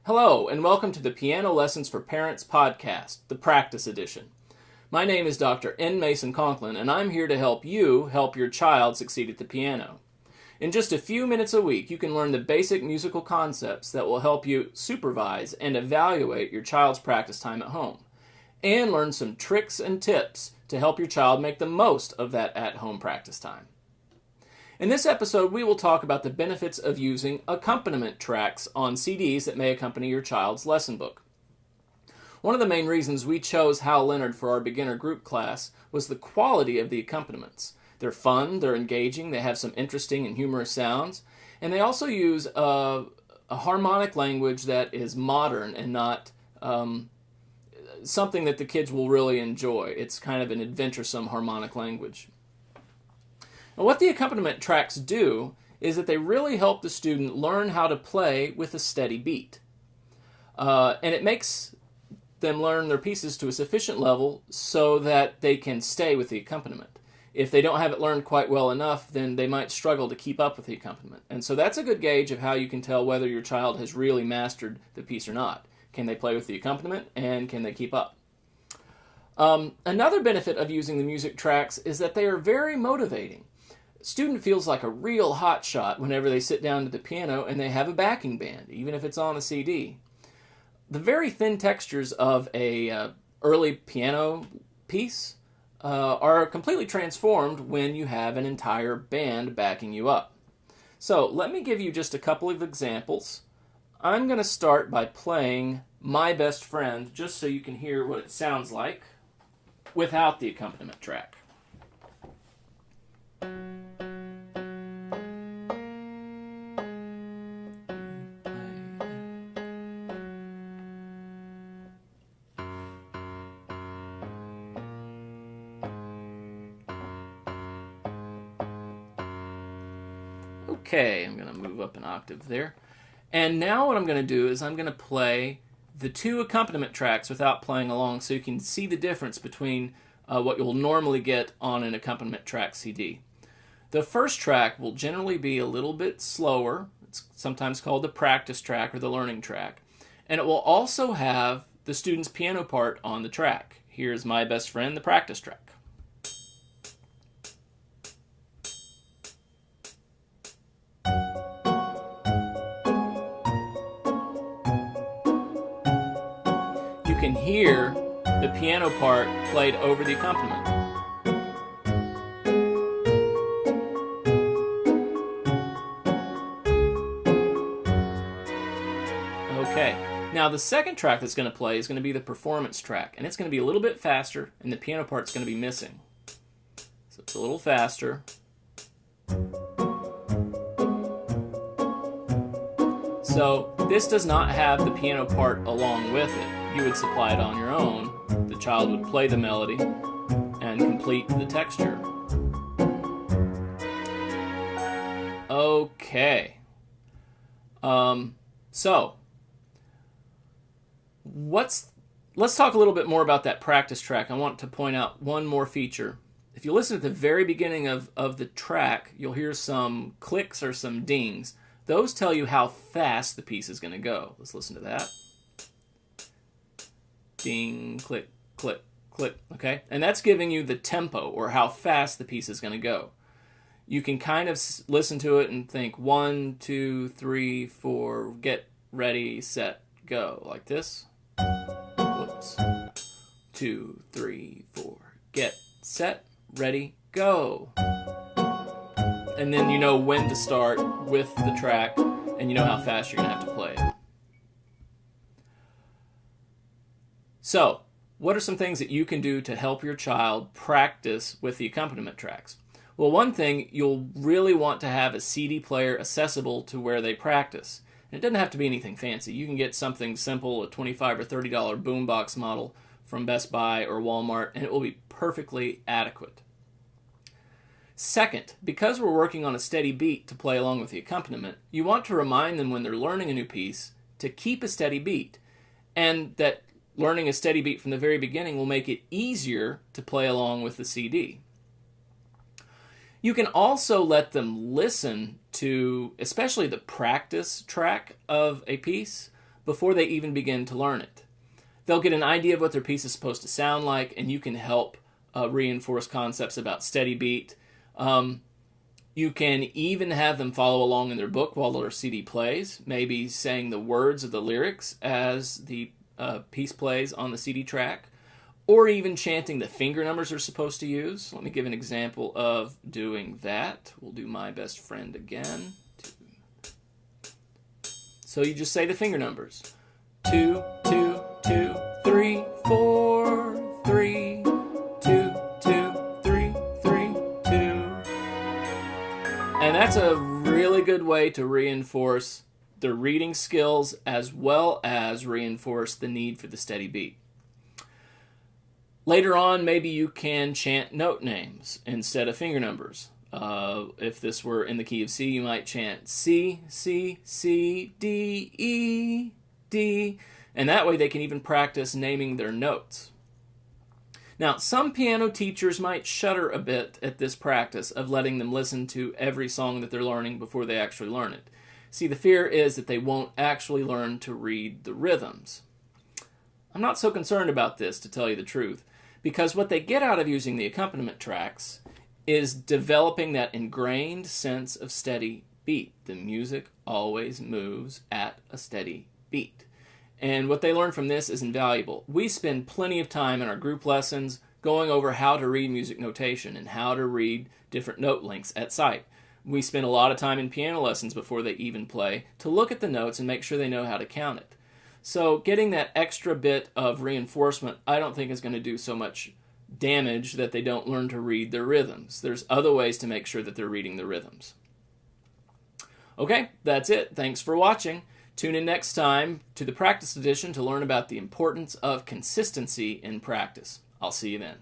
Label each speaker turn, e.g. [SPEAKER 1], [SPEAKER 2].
[SPEAKER 1] Hello, and welcome to the Piano Lessons for Parents podcast, the practice edition. My name is Dr. N. Mason Conklin, and I'm here to help you help your child succeed at the piano. In just a few minutes a week, you can learn the basic musical concepts that will help you supervise and evaluate your child's practice time at home, and learn some tricks and tips to help your child make the most of that at-home practice time. In this episode, we will talk about the benefits of using accompaniment tracks on CDs that may accompany your child's lesson book. One of the main reasons we chose Hal Leonard for our beginner group class was the quality of the accompaniments. They're fun, they're engaging, they have some interesting and humorous sounds, and they also use a harmonic language that is modern and not something that the kids will really enjoy. It's kind of an adventuresome harmonic language. Now, what the accompaniment tracks do is that they really help the student learn how to play with a steady beat. And it makes them learn their pieces to a sufficient level so that they can stay with the accompaniment. If they don't have it learned quite well enough, then they might struggle to keep up with the accompaniment. And so that's a good gauge of how you can tell whether your child has really mastered the piece or not. Can they play with the accompaniment, and can they keep up? Another benefit of using the music tracks is that they are very motivating. Student feels like a real hot shot whenever they sit down to the piano and they have a backing band, even if it's on a CD. The very thin textures of a early piano piece are completely transformed when you have an entire band backing you up. So let me give you just a couple of examples. I'm going to start by playing My Best Friend just so you can hear what it sounds like without the accompaniment track. Okay, I'm going to move up an octave there. And now what I'm going to do is I'm going to play the two accompaniment tracks without playing along so you can see the difference between what you'll normally get on an accompaniment track CD. The first track will generally be a little bit slower. It's sometimes called the practice track or the learning track. And it will also have the student's piano part on the track. Here's My Best Friend, the practice track. You can hear the piano part played over the accompaniment. Okay, now the second track that's going to play is going to be the performance track, and it's going to be a little bit faster, and the piano part's going to be missing. So it's a little faster. So this does not have the piano part along with it. You would supply it on your own. The child would play the melody and complete the texture. Okay. So let's talk a little bit more about that practice track. I want to point out one more feature. If you listen at the very beginning of the track, you'll hear some clicks or some dings. Those tell you how fast the piece is going to go. Let's listen to that. Ding, click, click, click, okay? And that's giving you the tempo, or how fast the piece is going to go. You can kind of listen to it and think 1, 2, 3, 4, get ready, set, go, like this. Whoops. 2, 3, 4, get, set, ready, go. And then you know when to start with the track, and you know how fast you're going to have to play it. So, what are some things that you can do to help your child practice with the accompaniment tracks? Well, one thing, you'll really want to have a CD player accessible to where they practice. And it doesn't have to be anything fancy. You can get something simple, a $25 or $30 boombox model from Best Buy or Walmart, and it will be perfectly adequate. Second, because we're working on a steady beat to play along with the accompaniment, you want to remind them when they're learning a new piece to keep a steady beat, and that learning a steady beat from the very beginning will make it easier to play along with the CD. You can also let them listen to, especially the practice track of a piece, before they even begin to learn it. They'll get an idea of what their piece is supposed to sound like, and you can help reinforce concepts about steady beat. You can even have them follow along in their book while their CD plays, maybe saying the words of the lyrics as the piece plays on the CD track, or even chanting the finger numbers they're supposed to use. Let me give an example of doing that. We'll do My Best Friend again. So you just say the finger numbers. 2, 2, 2, 3, 4, 3, 2, 2, 3, 3, 2. And that's a really good way to reinforce the reading skills as well as reinforce the need for the steady beat. Later on, maybe you can chant note names instead of finger numbers. If this were in the key of C, you might chant C, C, C, D, E, D, and that way they can even practice naming their notes. Now, some piano teachers might shudder a bit at this practice of letting them listen to every song that they're learning before they actually learn it. See, the fear is that they won't actually learn to read the rhythms. I'm not so concerned about this, to tell you the truth, because what they get out of using the accompaniment tracks is developing that ingrained sense of steady beat. The music always moves at a steady beat. And what they learn from this is invaluable. We spend plenty of time in our group lessons going over how to read music notation and how to read different note lengths at sight. We spend a lot of time in piano lessons before they even play to look at the notes and make sure they know how to count it. So getting that extra bit of reinforcement, I don't think is going to do so much damage that they don't learn to read their rhythms. There's other ways to make sure that they're reading the rhythms. Okay, that's it. Thanks for watching. Tune in next time to the practice edition to learn about the importance of consistency in practice. I'll see you then.